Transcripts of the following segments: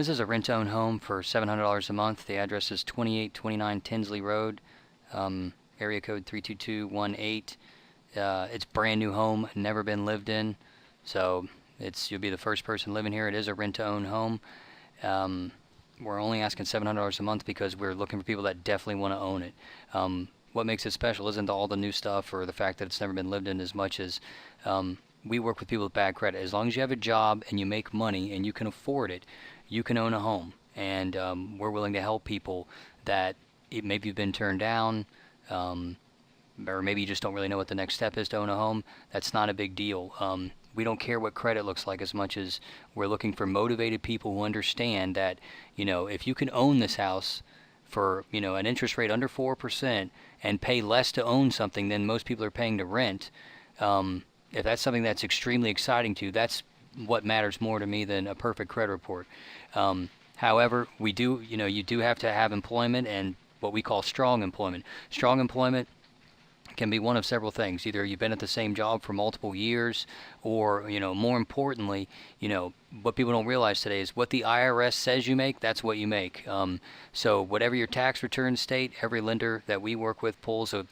This is a rent-to-own home for $700 a month. The address is 2829 Tinsley Road, area code 32218. It's brand new home, never been lived in, so you'll be the first person living here. It is a rent-to-own home. We're only asking $700 a month because we're looking for people that definitely want to own it. What makes it special isn't all the new stuff or the fact that it's never been lived in as much as we work with people with bad credit. As long as you have a job and you make money and you can afford it, you can own a home. And we're willing to help people that maybe you've been turned down, or maybe you just don't really know what the next step is to own a home. That's not a big deal. We don't care what credit looks like as much as we're looking for motivated people who understand that, if you can own this house for, an interest rate under 4% and pay less to own something than most people are paying to rent, if that's something that's extremely exciting to you, that's what matters more to me than a perfect credit report. However, we do, you do have to have employment and what we call strong employment. Strong employment can be one of several things. Either you've been at the same job for multiple years, or more importantly, what people don't realize today is what the IRS says you make, that's what you make. So whatever your tax returns state, every lender that we work with pulls a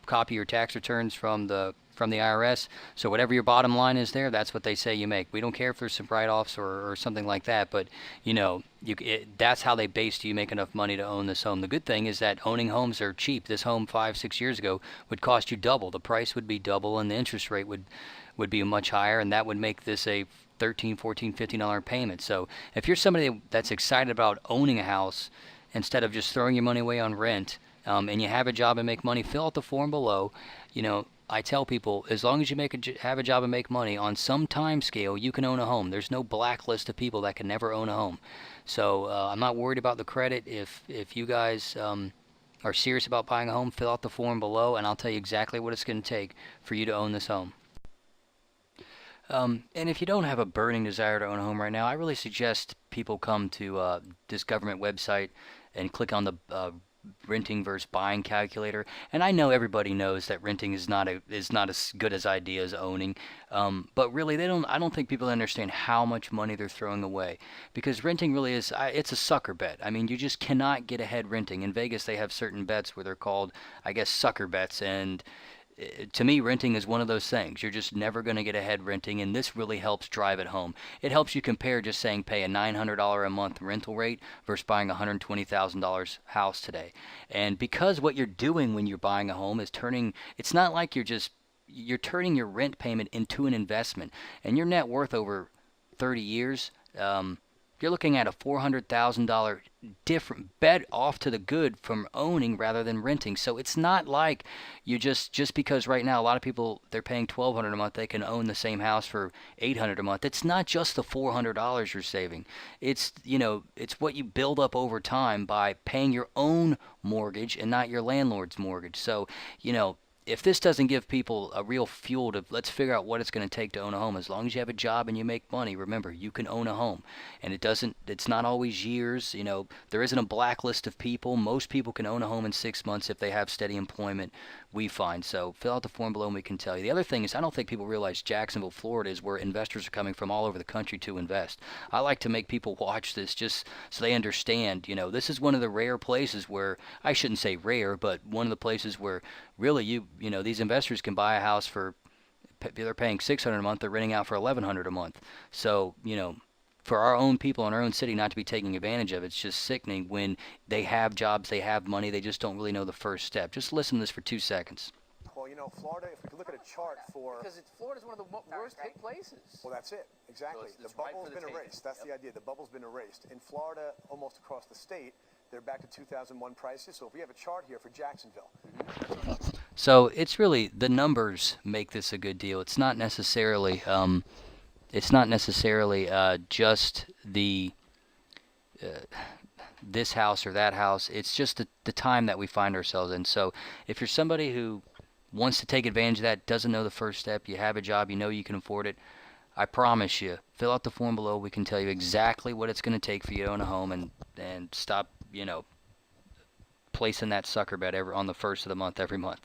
copy of your tax returns from the IRS. So whatever your bottom line is there, that's what they say you make. We don't care if there's some write-offs or something like that, but that's how they base you make enough money to own this home. The good thing is that owning homes are cheap. This home 5-6 years ago would cost you double. The price would be double, and the interest rate would be much higher, and that would make this a $13, $14, $15 payment. So if you're somebody that's excited about owning a house instead of just throwing your money away on rent, and you have a job and make money, fill out the form below. I tell people, as long as you have a job and make money, on some time scale, you can own a home. There's no blacklist of people that can never own a home. So I'm not worried about the credit. If you guys are serious about buying a home, fill out the form below, and I'll tell you exactly what it's going to take for you to own this home. And if you don't have a burning desire to own a home right now, I really suggest people come to this government website and click on the renting versus buying calculator. And I know everybody knows that renting is not as good as idea as owning, but really I don't think people understand how much money they're throwing away, because renting really is it's a sucker bet. I mean, you just cannot get ahead renting. In Vegas they have certain bets where they're called, I guess, sucker bets, and to me, renting is one of those things. You're just never going to get ahead renting, and this really helps drive it home. It helps you compare just saying pay a $900 a month rental rate versus buying a $120,000 house today. And because what you're doing when you're buying a home is it's not like you're turning your rent payment into an investment, and your net worth over 30 years, you're looking at a $400,000 different bet off to the good from owning rather than renting. So it's not like you just because right now a lot of people, they're paying $1,200 a month, they can own the same house for $800 a month. It's not just the $400 you're saving. It's it's what you build up over time by paying your own mortgage and not your landlord's mortgage. So if this doesn't give people a real fuel to let's figure out what it's going to take to own a home, as long as you have a job and you make money, remember, you can own a home. And it's not always years. There isn't a blacklist of people. Most people can own a home in 6 months if they have steady employment, we find. So fill out the form below and we can tell you. The other thing is, I don't think people realize Jacksonville, Florida is where investors are coming from all over the country to invest. I like to make people watch this just so they understand, this is one of the rare places where, I shouldn't say rare, but one of the places where really these investors can buy a house for, they're paying $600 a month, they're renting out for $1,100 a month. So, for our own people in our own city not to be taking advantage of it, it's just sickening when they have jobs, they have money, they just don't really know the first step. Just listen to this for 2 seconds. Well, Florida, if we could look at a chart for... Because Florida's one of the worst hit places. Well, that's it. Exactly. So it's the right bubble's for the been taking. erased. That's the idea. The bubble's been erased. In Florida, almost across the state, they're back to 2001 prices. So if we have a chart here for Jacksonville... So it's really, the numbers make this a good deal. It's not necessarily just the this house or that house. It's just the time that we find ourselves in. So if you're somebody who wants to take advantage of that, doesn't know the first step, you have a job, you can afford it, I promise you, fill out the form below. We can tell you exactly what it's going to take for you to own a home, and stop, placing that sucker bet on the first of the month every month.